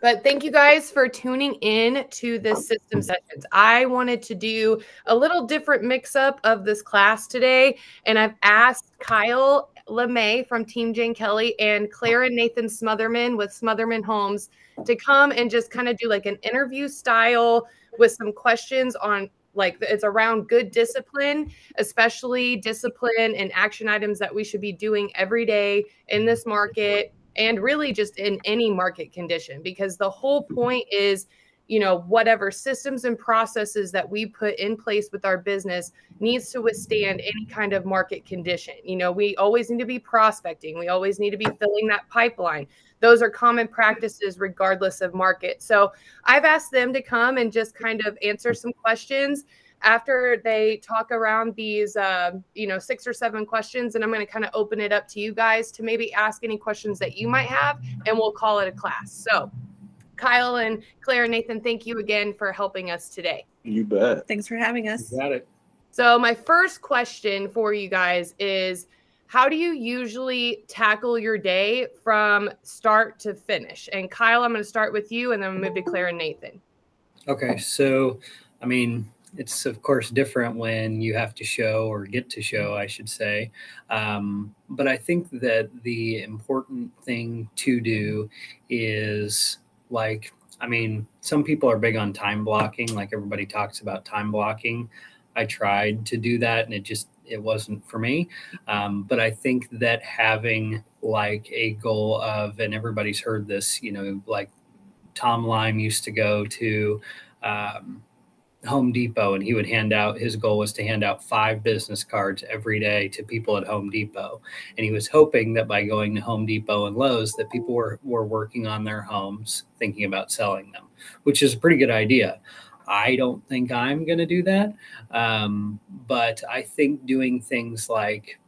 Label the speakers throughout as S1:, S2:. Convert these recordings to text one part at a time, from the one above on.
S1: But thank you guys for tuning in to this system sessions. I wanted to do a little different mix up of this class today. And I've asked Kyle LeMay from Team Jane Kelly and Claire and Nathan Smotherman with Smotherman Homes to come and just kind of do like an interview style with some questions on like it's around good discipline, especially discipline and action items that we should be doing every day in this market and really just in any market condition, because the whole point is, you know, whatever systems and processes that we put in place with our business needs to withstand any kind of market condition. You know, we always need to be prospecting. We always need to be filling that pipeline. Those are common practices regardless of market. So I've asked them to come and just kind of answer some questions after they talk around these, 6 or 7 questions. And I'm going to kind of open it up to you guys to maybe ask any questions that you might have, and we'll call it a class. So Kyle and Claire and Nathan, thank you again for helping us today.
S2: You bet.
S3: Thanks for having us.
S2: You got it.
S1: So my first question for you guys is, how do you usually tackle your day from start to finish? And Kyle, I'm going to start with you, and then we'll move to Claire and Nathan.
S4: Okay. So, I mean, it's of course different when you have to show, or get to show, I should say. But I think that the important thing to do is some people are big on time blocking. Like everybody talks about time blocking. I tried to do that and it wasn't for me. But I think that having like a goal of, and everybody's heard this, like Tom Lime used to go to, Home Depot, and he would his goal was to hand out 5 business cards every day to people at Home Depot. And he was hoping that by going to Home Depot and Lowe's that people were working on their homes, thinking about selling them, which is a pretty good idea. I don't think I'm going to do that. But I think doing things like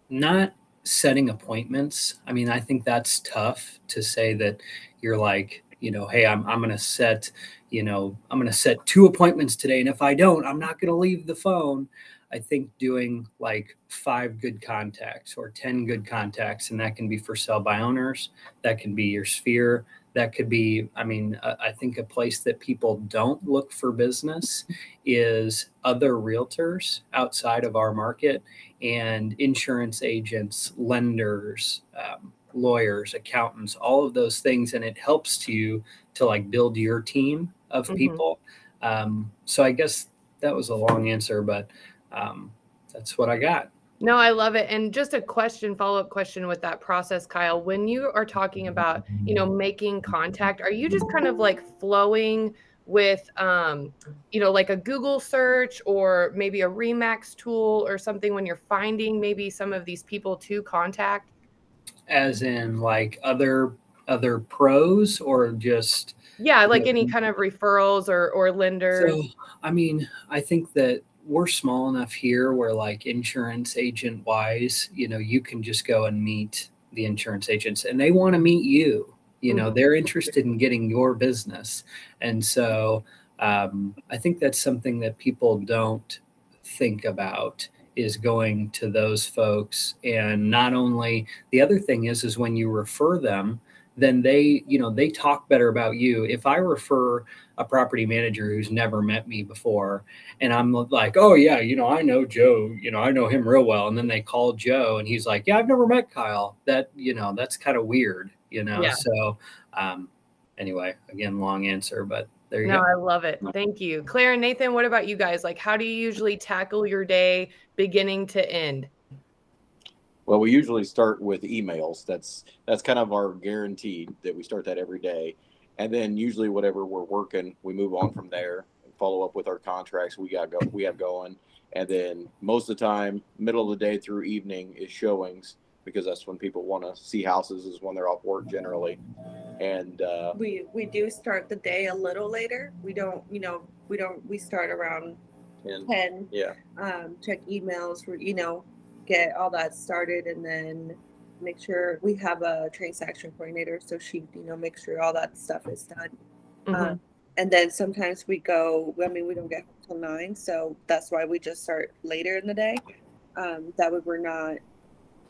S4: not setting appointments. I mean, I think that's tough to say that you're like, hey, I'm going to set, I'm going to set 2 appointments today. And if I don't, I'm not going to leave the phone. I think doing like 5 good contacts or 10 good contacts, and that can be for sell by owners. That can be your sphere. That could be, I think a place that people don't look for business is other realtors outside of our market, and insurance agents, lenders, lawyers, accountants, all of those things. And it helps you to like build your team of people. So I guess that was a long answer, but that's what I got.
S1: No, I love it. And just a follow-up question with that process, Kyle, when you are talking about, making contact, are you just kind of like flowing with, like a Google search or maybe a Remax tool or something when you're finding maybe some of these people to contact?
S4: As in like other pros, or just?
S1: Yeah, like any kind of referrals or lenders.
S4: So, I think that we're small enough here where like insurance agent wise, you can just go and meet the insurance agents and they want to meet you, they're interested in getting your business. And so I think that's something that people don't think about, is going to those folks. And not only, the other thing is when you refer them, then they talk better about you. If I refer a property manager who's never met me before, and I'm like, oh yeah, I know Joe, I know him real well. And then they call Joe and he's like, yeah, I've never met Kyle. That, that's kind of weird, Yeah. So anyway, again, long answer, but there you go.
S1: No, I love it. Thank you. Claire and Nathan, what about you guys? Like, how do you usually tackle your day beginning to end?
S2: Well, we usually start with emails. That's kind of our guaranteed that we start that every day. And then usually whatever we're working, we move on from there and follow up with our contracts we have going. And then most of the time, middle of the day through evening is showings, because that's when people want to see houses, is when they're off work generally. And
S3: we do start the day a little later. We start around 10.
S2: Yeah.
S3: Check emails for, get all that started, and then make sure we have a transaction coordinator, so she make sure all that stuff is done. And then sometimes we don't get home till 9, so that's why we just start later in the day. That way we're not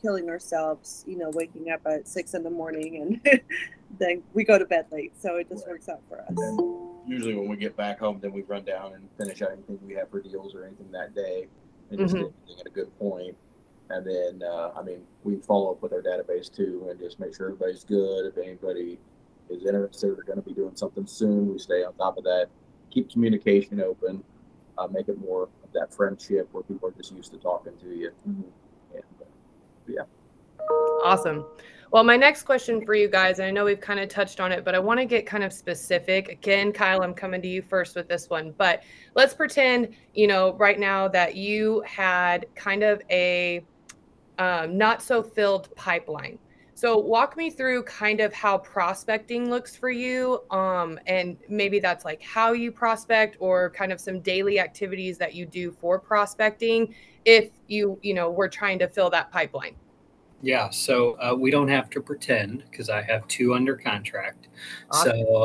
S3: killing ourselves, waking up at 6 in the morning and then we go to bed late. So it just works out for us.
S2: And usually when we get back home, then we run down and finish out anything we have for deals or anything that day and just get everything at a good point. And then, we follow up with our database too and just make sure everybody's good. If anybody is interested or going to be doing something soon, we stay on top of that. Keep communication open. Make it more of that friendship where people are just used to talking to you. And, yeah.
S1: Awesome. Well, my next question for you guys, and I know we've kind of touched on it, but I want to get kind of specific. Again, Kyle, I'm coming to you first with this one, but let's pretend, right now that you had kind of a not so filled pipeline. So walk me through kind of how prospecting looks for you. And maybe that's like how you prospect or kind of some daily activities that you do for prospecting if we're trying to fill that pipeline.
S4: Yeah, so we don't have to pretend because I have 2 under contract.
S1: Awesome.
S4: So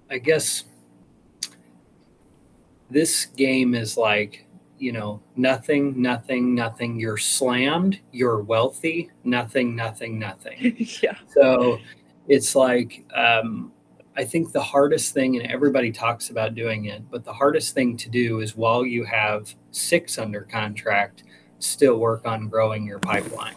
S4: I guess this game is like, nothing. You're slammed. You're wealthy. Nothing.
S3: Yeah.
S4: So it's like, I think the hardest thing, and everybody talks about doing it, but the hardest thing to do is while you have 6 under contract, still work on growing your pipeline.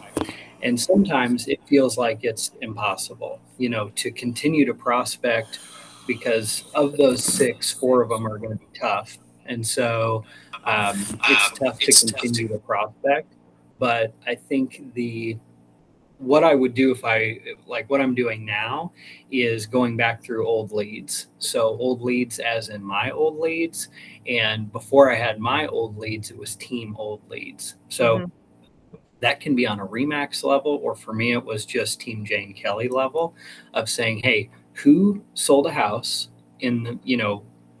S4: And sometimes it feels like it's impossible, to continue to prospect because of those 6, 4 of them are going to be tough. And so it's tough to continue to prospect. But I think what I would do if what I'm doing now is going back through old leads. So old leads as in my old leads. And before I had my old leads, it was team old leads. So that can be on a Remax level, or for me, it was just Team Jane Kelly level of saying, hey, who sold a house in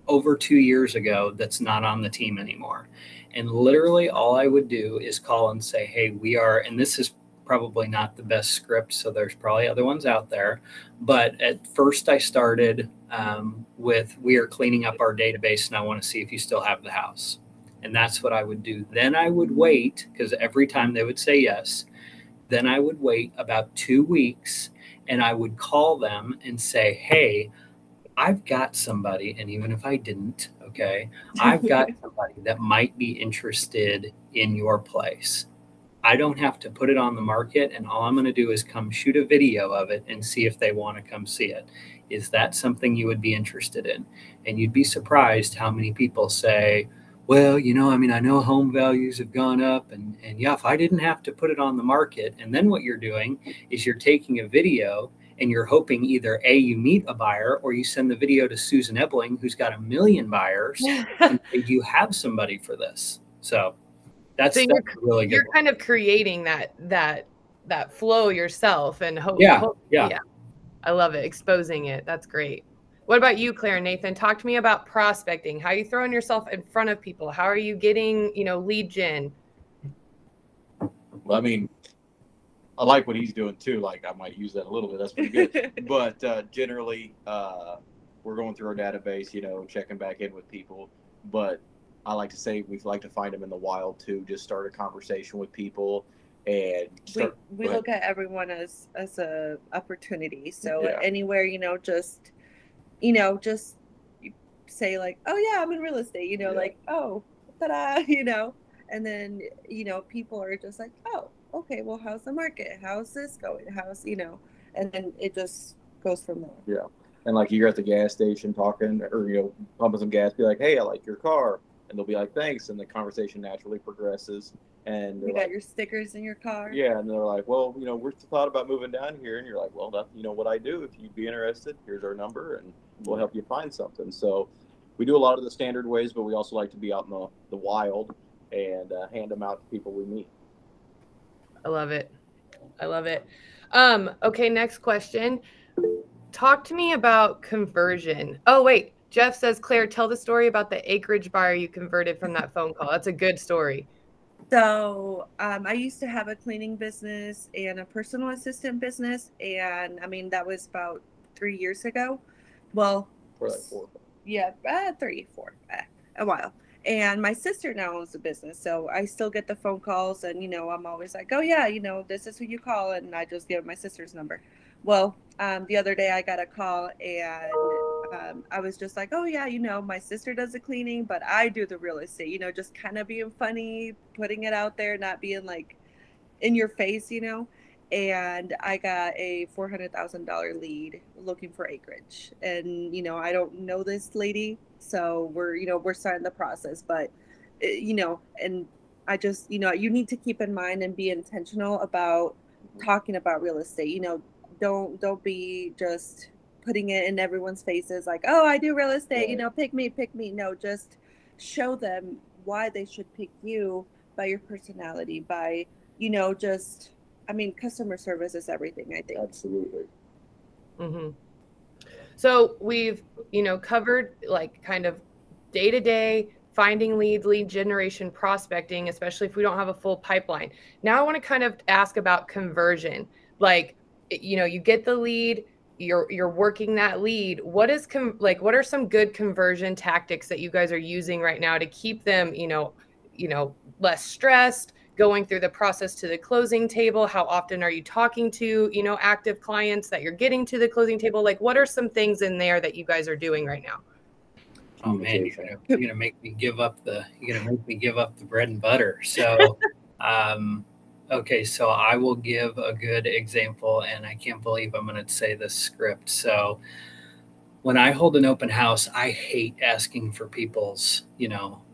S4: over 2 years ago that's not on the team anymore? And literally all I would do is call and say, hey, we are, and this is probably not the best script, so there's probably other ones out there. But at first I started with, we are cleaning up our database and I want to see if you still have the house. And that's what I would do. Then I would wait, because every time they would say yes, then I would wait about 2 weeks and I would call them and say, hey, I've got somebody, and even if I didn't, okay, I've got somebody that might be interested in your place. I don't have to put it on the market, and all I'm going to do is come shoot a video of it and see if they want to come see it. Is that something you would be interested in? And you'd be surprised how many people say, well, I know home values have gone up, and yeah, if I didn't have to put it on the market. And then what you're doing is you're taking a video and you're hoping either A, you meet a buyer, or you send the video to Susan Ebling, who's got 1 million buyers, and say, you have somebody for this. So that's really good.
S1: You're kind of creating that flow yourself and hope.
S4: Yeah.
S1: I love it. Exposing it. That's great. What about you, Claire and Nathan? Talk to me about prospecting. How are you throwing yourself in front of people? How are you getting, lead gen?
S2: Well, I like what he's doing too. Like, I might use that a little bit. That's pretty good. But generally, we're going through our database, checking back in with people. But I like to say we like to find them in the wild too. Just start a conversation with people, and
S3: we look at everyone as a opportunity. So anywhere, just say like, oh yeah, I'm in real estate. Like, oh, ta-da, and then people are just like, oh, okay, well, how's the market? How's this going? How's and then it just goes from there.
S2: Yeah, and like you're at the gas station talking, or pumping some gas, be like, hey, I like your car. And they'll be like, thanks. And the conversation naturally progresses. And
S3: you got your stickers in your car.
S2: Yeah. And they're like, well, we're thought about moving down here. And you're like, well, that's, what I do. If you'd be interested, here's our number and we'll help you find something. So we do a lot of the standard ways, but we also like to be out in the wild and hand them out to people we meet.
S1: I love it. Okay. Next question. Talk to me about conversion. Oh, wait. Jeff says, Claire, tell the story about the acreage buyer you converted from that phone call. That's a good story.
S3: So I used to have a cleaning business and a personal assistant business. And that was about 3 years ago. Well,
S2: or like 4.
S3: Yeah, 3, 4, a while. And my sister now owns the business, so I still get the phone calls, and I'm always like, oh yeah, this is who you call, and I just give my sister's number. Well, the other day I got a call, and I was just like, oh yeah, my sister does the cleaning, but I do the real estate, just kind of being funny, putting it out there, not being like in your face, and I got a $400,000 lead looking for acreage. And, I don't know this lady, so we're starting the process, but, and I just, you need to keep in mind and be intentional about talking about real estate. Don't be just putting it in everyone's faces like, oh, I do real estate, pick me. No, just show them why they should pick you by your personality, by, customer service is everything, I think.
S2: Absolutely.
S1: So we've, covered like kind of day-to-day finding leads, lead generation, prospecting, especially if we don't have a full pipeline. Now I want to kind of ask about conversion. Like, you get the lead, you're working that lead. What are some good conversion tactics that you guys are using right now to keep them, less stressed, going through the process to the closing table? How often are you talking to, active clients that you're getting to the closing table? Like, what are some things in there that you guys are doing right now?
S4: Oh man, you're gonna make me give up the bread and butter. So, okay, so I will give a good example, and I can't believe I'm going to say this script. So, when I hold an open house, I hate asking for people's,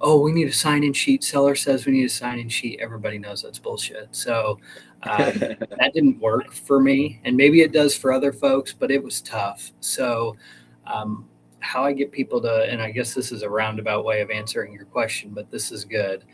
S4: oh, we need a sign-in sheet. Seller says we need a sign-in sheet. Everybody knows that's bullshit. So that didn't work for me. And maybe it does for other folks, but it was tough. So how I get people to, and I guess this is a roundabout way of answering your question, but this is good.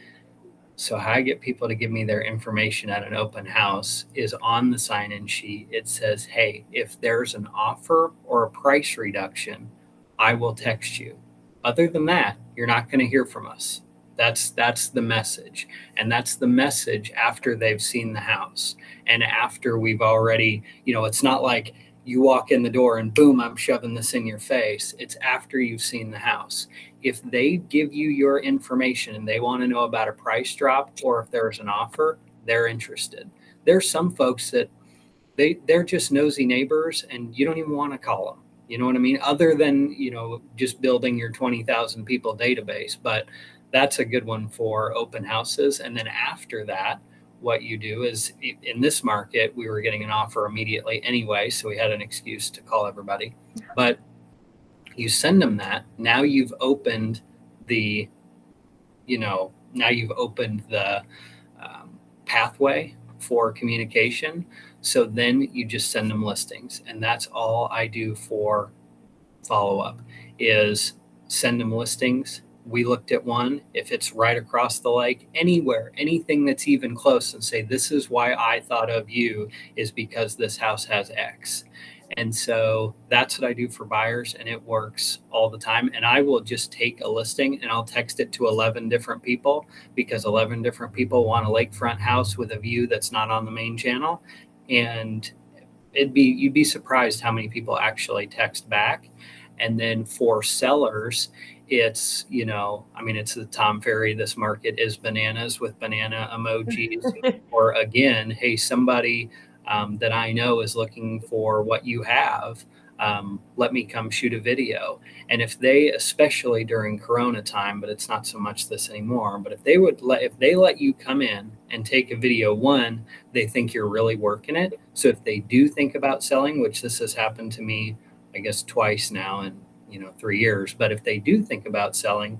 S4: So how I get people to give me their information at an open house is on the sign-in sheet. It says, hey, if there's an offer or a price reduction, I will text you. Other than that, you're not going to hear from us. That's the message. And that's the message after they've seen the house. And after we've already, it's not like you walk in the door and boom, I'm shoving this in your face. It's after you've seen the house. If they give you your information and they want to know about a price drop or if there's an offer, they're interested. There's some folks that they're just nosy neighbors and you don't even want to call them. You know what I mean? Other than, just building your 20,000 people database. But that's a good one for open houses. And then after that, what you do is, in this market, we were getting an offer immediately anyway, so we had an excuse to call everybody. But you send them that. Now you've opened the, pathway for communication. So then you just send them listings, and that's all I do for follow-up is send them listings. We looked at one, if it's right across the lake, anywhere, anything that's even close, and say, this is why I thought of you is because this house has X. And so that's what I do for buyers, and it works all the time. And I will just take a listing and I'll text it to 11 different people because 11 different people want a lakefront house with a view that's not on the main channel. And you'd be surprised how many people actually text back. And then for sellers, it's, it's the Tom Ferry, this market is bananas with banana emojis. Or again, hey, somebody that I know is looking for what you have. Let me come shoot a video. And if they, especially during Corona time, but it's not so much this anymore, but if they let you come in and take a video, one, they think you're really working it. So if they do think about selling, which this has happened to me, I guess twice now in 3 years, but if they do think about selling,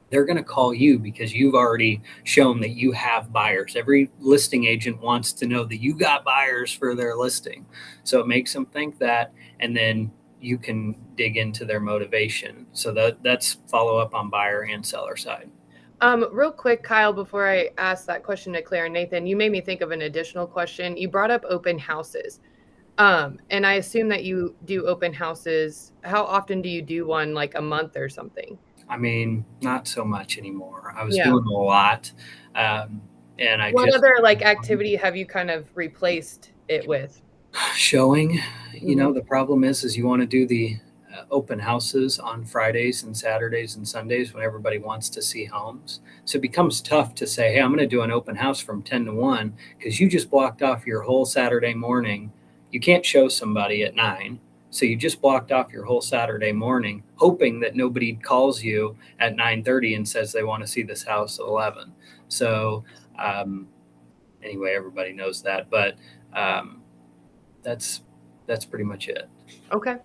S4: they're going to call you because you've already shown that you have buyers. Every listing agent wants to know that you got buyers for their listing. So it makes them think that, and then you can dig into their motivation. So that's follow up on buyer and seller side.
S1: Real quick, Kyle, before I ask that question to Claire and Nathan, you made me think of an additional question. You brought up open houses. And I assume that you do open houses. How often do you do one, like a month or something?
S4: I mean, not so much anymore. I was doing a lot. And
S1: what other activity have you kind of replaced it with?
S4: Showing. The problem is you want to do the open houses on Fridays and Saturdays and Sundays when everybody wants to see homes. So it becomes tough to say, hey, I'm going to do an open house from 10 to 1 because you just blocked off your whole Saturday morning. You can't show somebody at 9. So you just blocked off your whole Saturday morning, hoping that nobody calls you at 9:30 and says they want to see this house at 11. So anyway, everybody knows that, but that's pretty much it.
S1: Okay.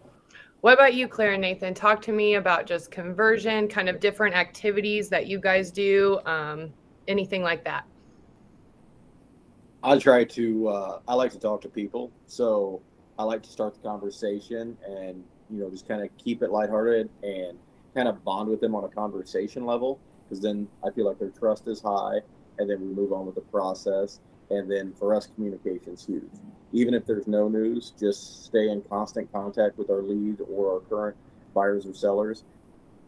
S1: What about you, Claire and Nathan? Talk to me about just conversion, kind of different activities that you guys do, anything like that.
S2: I like to talk to people. So I like to start the conversation and, just kind of keep it lighthearted and kind of bond with them on a conversation level, because then I feel like their trust is high, and then we move on with the process. And then for us, communication's huge. Even if there's no news, just stay in constant contact with our lead or our current buyers or sellers.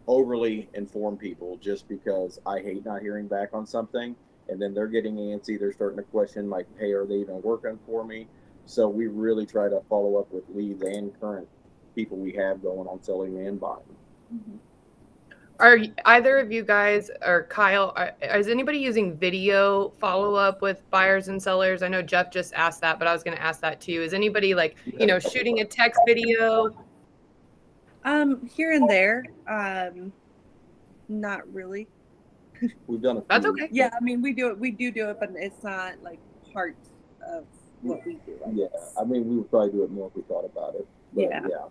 S2: Overly inform people, just because I hate not hearing back on something, and then they're getting antsy. They're starting to question, like, hey, are they even working for me? So we really try to follow up with leads and current people we have going on selling and buying.
S3: Mm-hmm.
S1: Are either of you guys, or Kyle, is anybody using video follow-up with buyers and sellers? I know Jeff just asked that, but I was going to ask that too. Is anybody shooting a text video?
S3: Here and there. Not really.
S2: We've done a few.
S1: That's okay.
S3: Yeah, I mean, we do it, but it's not like part of what we do.
S2: I mean, we would probably do it more if we thought about it. But yeah.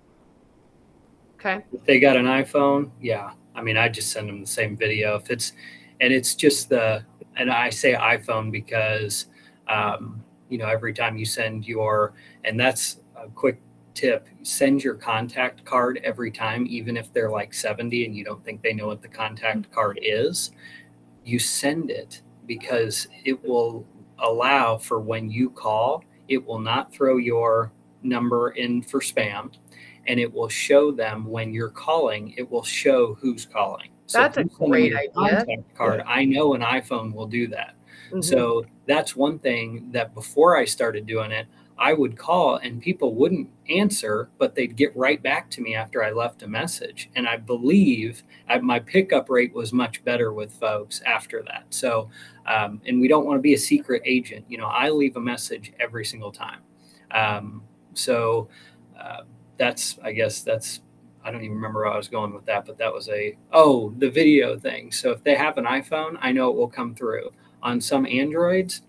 S1: Okay.
S4: If they got an iPhone, yeah. I mean, I just send them the same video. It's just and I say iPhone because, every time you send and that's a quick tip, send your contact card every time, even if they're like 70 and you don't think they know what the contact card is, you send it, because it will allow for when you call, it will not throw your number in for spam. And it will show them when you're calling, it will show who's calling. So
S1: that's a great idea.
S4: Contact card, I know an iPhone will do that. Mm-hmm. So that's one thing that before I started doing it, I would call and people wouldn't answer, but they'd get right back to me after I left a message. And I believe my pickup rate was much better with folks after that. So, and we don't want to be a secret agent. I leave a message every single time. I don't even remember where I was going with that, but that was the video thing. So if they have an iPhone, I know it will come through. On some Androids,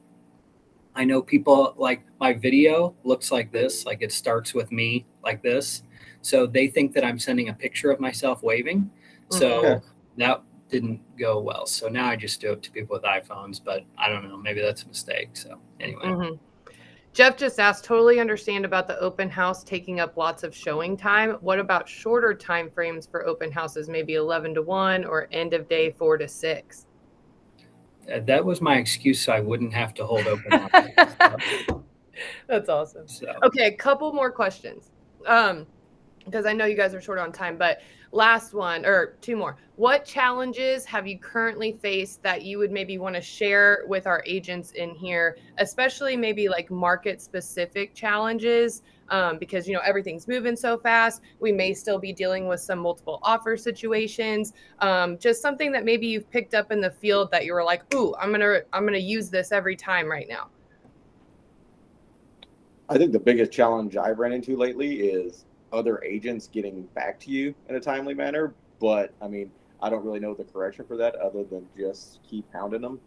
S4: I know people like my video looks like this, like it starts with me like this. So they think that I'm sending a picture of myself waving. So that didn't go well. So now I just do it to people with iPhones, but I don't know, maybe that's a mistake. So anyway.
S1: Mm-hmm. Jeff just asked, totally understand about the open house taking up lots of showing time. What about shorter time frames for open houses, maybe 11 to 1 or end of day 4 to 6?
S4: That was my excuse, so I wouldn't have to hold open houses.
S1: That's awesome. Okay, a couple more questions. Because I know you guys are short on time, but last one or two more. What challenges have you currently faced that you would maybe want to share with our agents in here, especially maybe like market specific challenges? Because, everything's moving so fast. We may still be dealing with some multiple offer situations. Just something that maybe you've picked up in the field that you were like, ooh, I'm going to use this every time right now.
S2: I think the biggest challenge I've ran into lately is other agents getting back to you in a timely manner. But I mean, I don't really know the correction for that other than just keep hounding them.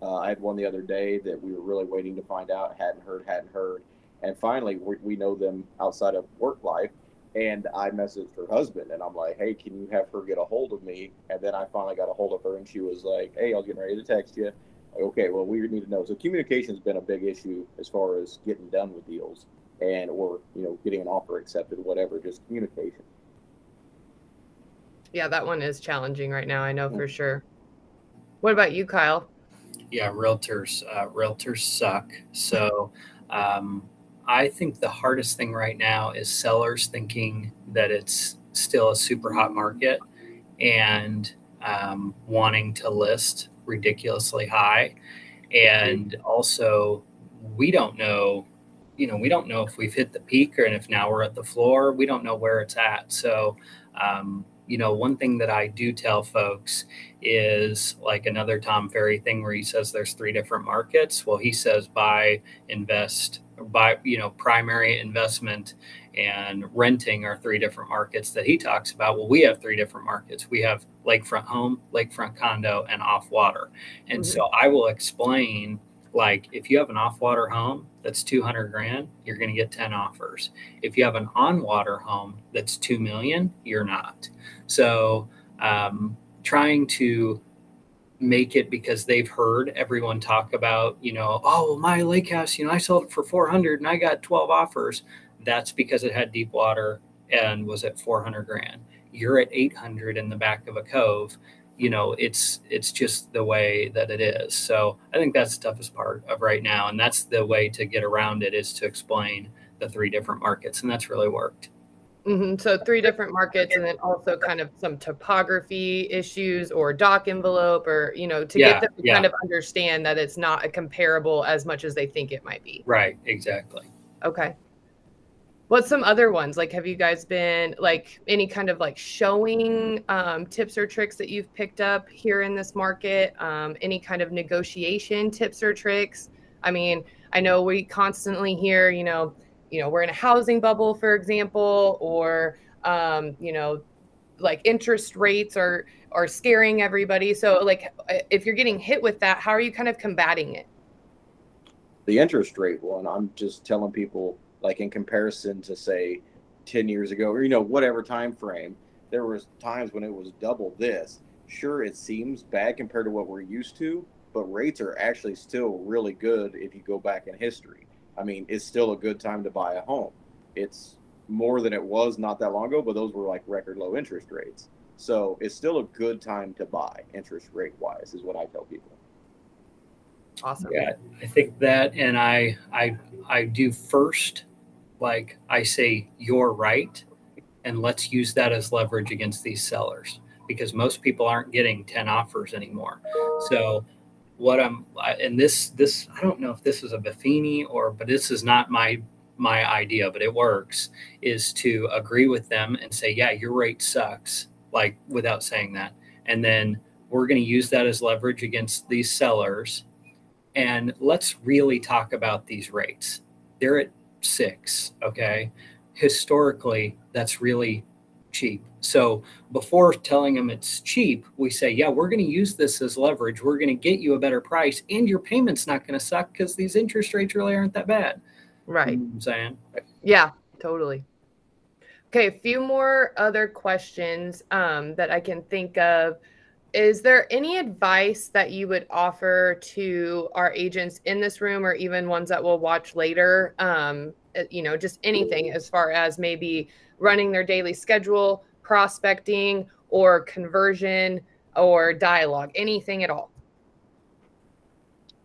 S2: I had one the other day that we were really waiting to find out, hadn't heard. And finally, we know them outside of work life. And I messaged her husband and I'm like, hey, can you have her get a hold of me? And then I finally got a hold of her and she was like, hey, I was getting ready to text you. Like, okay, well, we need to know. So communication's been a big issue as far as getting done with deals. Or getting an offer accepted, whatever, just communication.
S1: Yeah, that one is challenging right now. I know for sure. What about you, Kyle?
S4: Yeah, realtors suck. So I think the hardest thing right now is sellers thinking that it's still a super hot market and wanting to list ridiculously high. And also, we don't know. we don't know if we've hit the peak and if now we're at the floor. We don't know where it's at. So, one thing that I do tell folks is like another Tom Ferry thing where he says there's 3 different markets. Well, he says buy, invest, buy, primary investment and renting are 3 different markets that he talks about. Well, we have 3 different markets. We have lakefront home, lakefront condo, and off water. And so I will explain, like, if you have an off-water home that's $200,000, you're going to get 10 offers. If you have an on-water home that's $2 million, you're not. So trying to make it, because they've heard everyone talk about, oh, well, my lake house, I sold it for 400 and I got 12 offers. That's because it had deep water and was at 400,000. You're at 800 in the back of a cove. It's just the way that it is. So I think that's the toughest part of right now. And that's the way to get around it, is to explain the 3 different markets. And that's really worked.
S1: So 3 different markets, and then also kind of some topography issues or dock envelope, or, to get them to kind of understand that it's not a comparable as much as they think it might be.
S4: Right. Exactly.
S1: Okay. What's some other ones? Like, have you guys been like any kind of like showing tips or tricks that you've picked up here in this market? Any kind of negotiation tips or tricks? I mean, I know we constantly hear, we're in a housing bubble, for example, or, like interest rates are scaring everybody. So like, if you're getting hit with that, how are you kind of combating it?
S2: The interest rate one, I'm just telling people, like, in comparison to, say, 10 years ago, or, whatever time frame, there was times when it was double this. Sure, it seems bad compared to what we're used to, but rates are actually still really good if you go back in history. I mean, it's still a good time to buy a home. It's more than it was not that long ago, but those were like record low interest rates. So it's still a good time to buy, interest rate wise, is what I tell people.
S1: Awesome.
S4: Yeah, I think that, and I do first, like I say, you're right, and let's use that as leverage against these sellers, because most people aren't getting 10 offers anymore. So and this I don't know if this is a Buffini but this is not my idea, but it works, is to agree with them and say, yeah, your rate sucks, like, without saying that. And then we're going to use that as leverage against these sellers. And let's really talk about these rates. They're at 6. Okay. Historically, that's really cheap. So before telling them it's cheap, we say, yeah, we're going to use this as leverage. We're going to get you a better price, and your payment's not going to suck because these interest rates really aren't that bad.
S1: Right.
S4: You know what I'm saying?
S1: Yeah, totally. Okay. A few more other questions that I can think of. Is there any advice that you would offer to our agents in this room, or even ones that we'll watch later? Just anything as far as maybe running their daily schedule, prospecting, or conversion, or dialogue, anything at all?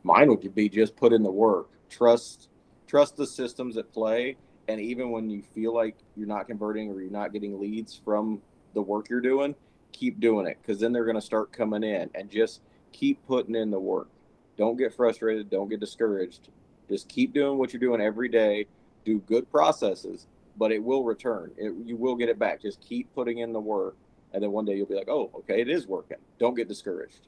S2: Mine would be just put in the work. Trust the systems at play. And even when you feel like you're not converting or you're not getting leads from the work you're doing, keep doing it, because then they're going to start coming in, and just keep putting in the work. Don't get frustrated. Don't get discouraged. Just keep doing what you're doing every day. Do good processes, but it will return. You will get it back. Just keep putting in the work, and then one day you'll be like, oh, okay, it is working. Don't get discouraged.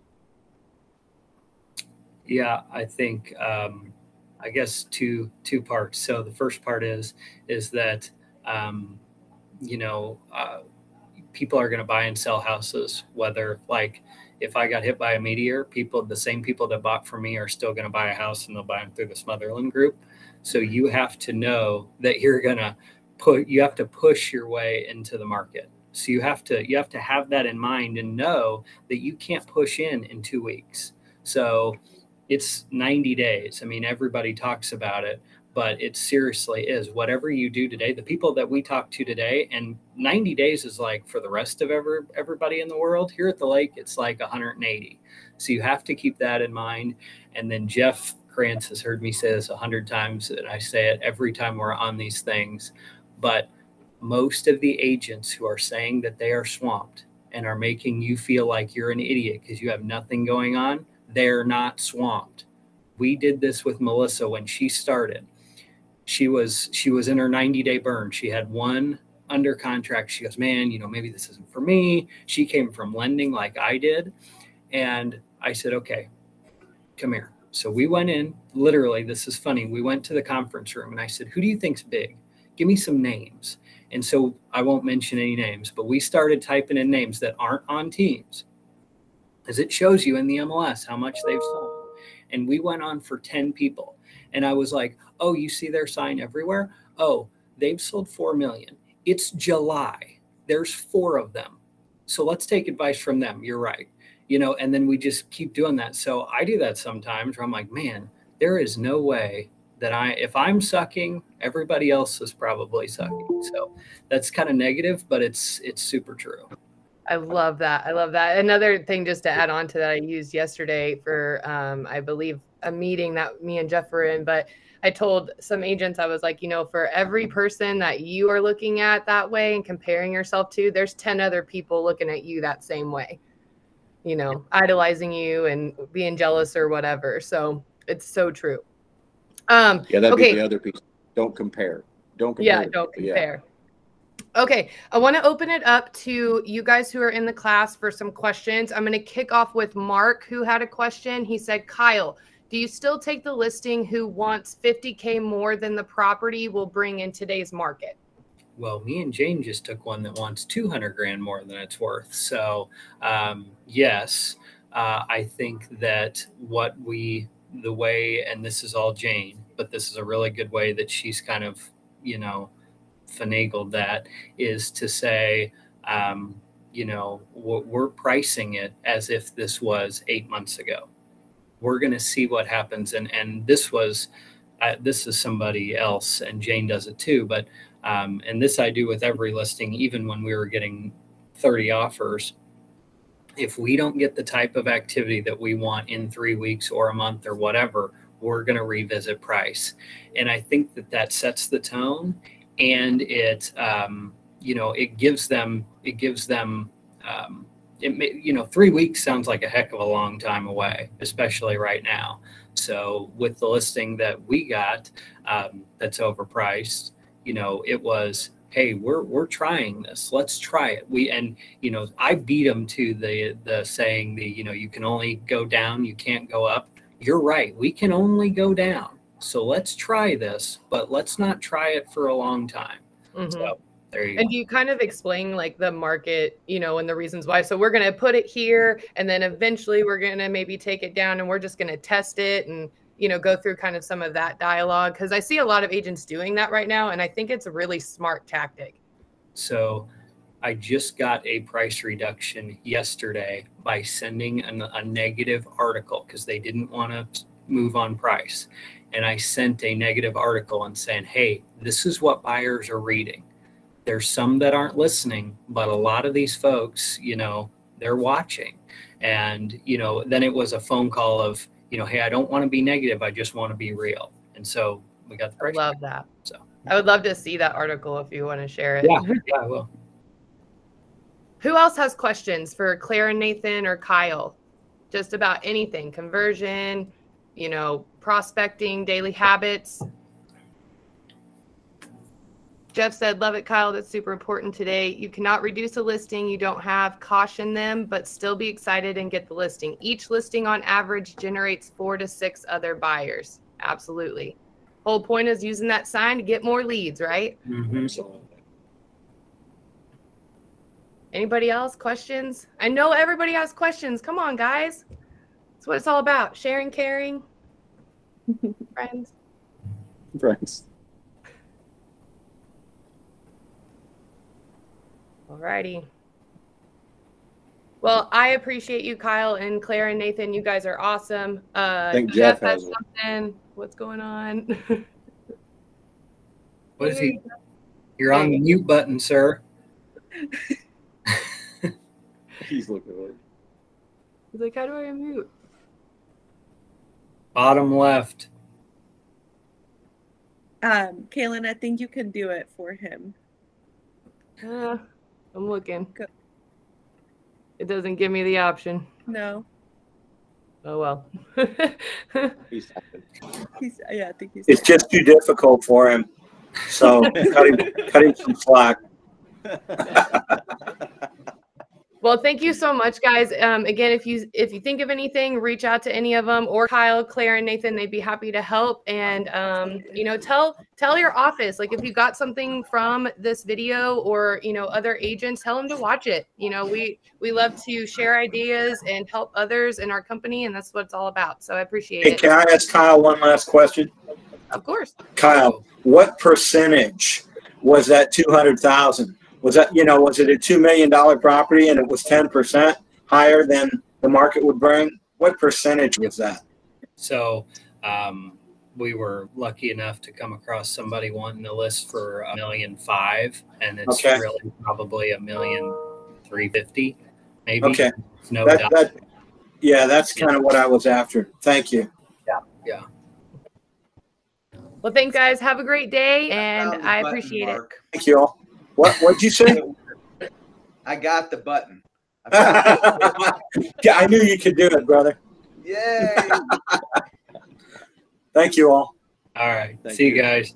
S4: Yeah, I think, I guess two parts. So the first part is that, people are going to buy and sell houses, whether, like, if I got hit by a meteor, the same people that bought from me are still going to buy a house, and they'll buy them through the Smotherman group. So you have to know that you have to push your way into the market. So you have to have that in mind and know that you can't push in 2 weeks. So it's 90 days. I mean, everybody talks about it, but it seriously is. Whatever you do today, the people that we talk to today, and 90 days is like for the rest of everybody in the world. Here at the lake, it's like 180. So you have to keep that in mind. And then Jeff Krantz has heard me say this 100 times, and I say it every time we're on these things. But most of the agents who are saying that they are swamped and are making you feel like you're an idiot because you have nothing going on, they're not swamped. We did this with Melissa when she started. she was in her 90-day burn. She had one under contract. She goes, man, maybe this isn't for me. She came from lending like I did. And I said, okay, come here. So we went in, literally, this is funny. We went to the conference room and I said, who do you think's big? Give me some names. And so I won't mention any names, but we started typing in names that aren't on teams, as it shows you in the MLS how much they've sold. And we went on for 10 people. And I was like, oh, you see their sign everywhere? Oh, they've sold 4 million. It's July. There's 4 of them. So let's take advice from them. You're right. And then we just keep doing that. So I do that sometimes where I'm like, man, there is no way that if I'm sucking, everybody else is probably sucking. So that's kind of negative, but it's super true.
S1: I love that. I love that. Another thing just to add on to that, I used yesterday for, I believe, a meeting that me and Jeff were in, but I told some agents, I was like, for every person that you are looking at that way and comparing yourself to, there's 10 other people looking at you that same way, idolizing you and being jealous or whatever. So it's so true.
S2: Yeah, that'd be the other piece. Don't compare. Don't compare.
S1: Yeah, don't compare. Yeah. Okay, I want to open it up to you guys who are in the class for some questions. I'm going to kick off with Mark, who had a question. He said, Kyle, do you still take the listing who wants $50K more than the property will bring in today's market?
S4: Well, me and Jane just took one that wants 200 grand more than it's worth. So yes, I think that the way, and this is all Jane, but this is a really good way that she's kind of, finagled that, is to say, we're pricing it as if this was 8 months ago. We're going to see what happens. And this is somebody else, and Jane does it too. But, and this I do with every listing, even when we were getting 30 offers. If we don't get the type of activity that we want in 3 weeks or a month or whatever, we're going to revisit price. And I think that sets the tone, and it gives them 3 weeks sounds like a heck of a long time away, especially right now. So with the listing that we got, that's overpriced, it was, hey, we're trying this. Let's try it. I beat them to the saying, you can only go down, you can't go up. You're right. We can only go down. So let's try this, but let's not try it for a long time. Mm-hmm. So there you go.
S1: And you kind of explain like the market, and the reasons why. So we're going to put it here, and then eventually we're going to maybe take it down, and we're just going to test it and, go through kind of some of that dialogue. Because I see a lot of agents doing that right now, and I think it's a really smart tactic.
S4: So I just got a price reduction yesterday by sending a negative article because they didn't want to move on price. And I sent a negative article and saying, hey, this is what buyers are reading. There's some that aren't listening, but a lot of these folks, they're watching. And, then it was a phone call of, hey, I don't want to be negative. I just want to be real. And so we got the price.
S1: I love that. So I would love to see that article if you want to share it.
S4: Yeah, I will.
S1: Who else has questions for Claire and Nathan or Kyle? Just about anything, conversion, prospecting, daily habits. Jeff said, love it, Kyle. That's super important today. You cannot reduce a listing you don't have. Caution them, but still be excited and get the listing. Each listing on average generates 4 to 6 other buyers. Absolutely. Whole point is using that sign to get more leads, right?
S4: Mm-hmm.
S1: Anybody else? Questions? I know everybody has questions. Come on, guys. That's what it's all about. Sharing, caring. Friends. Alrighty. Well, I appreciate you, Kyle and Claire and Nathan. You guys are awesome.
S2: I think Jeff has
S1: something. What's going on?
S4: What is he? You're on the mute button, sir.
S2: He's looking at it.
S1: He's like, how do I unmute?
S4: Bottom left.
S3: Kaylin, I think you can do it for him.
S1: I'm looking. It doesn't give me the option.
S3: No.
S1: Oh, well.
S3: Yeah, I think he's.
S5: It's just too difficult for him. So cut him some slack.
S1: Well, thank you so much, guys. Again, if you think of anything, reach out to any of them, or Kyle, Claire, and Nathan. They'd be happy to help. And you know, tell your office, like, if you got something from this video, or you know, other agents, tell them to watch it. You know, we love to share ideas and help others in our company, and that's what it's all about. So I appreciate it.
S5: Can I ask Kyle one last question?
S1: Of course.
S5: Kyle, what percentage was that 200,000? Was that, you know, was it a $2 million property and it was 10% higher than the market would bring? What percentage was that? So we were lucky enough to come across somebody wanting to list for $1.5 million, and it's really probably $1,350,000, maybe. Okay. No doubt. Yeah, that's kind of what I was after. Thank you. Yeah.
S1: Well, thanks, guys. Have a great day, and I appreciate it.
S5: Thank you all. What'd you say?
S6: I got the button.
S5: Yeah, I knew you could do it, brother.
S6: Yay!
S5: Thank you all.
S4: All right. See you guys.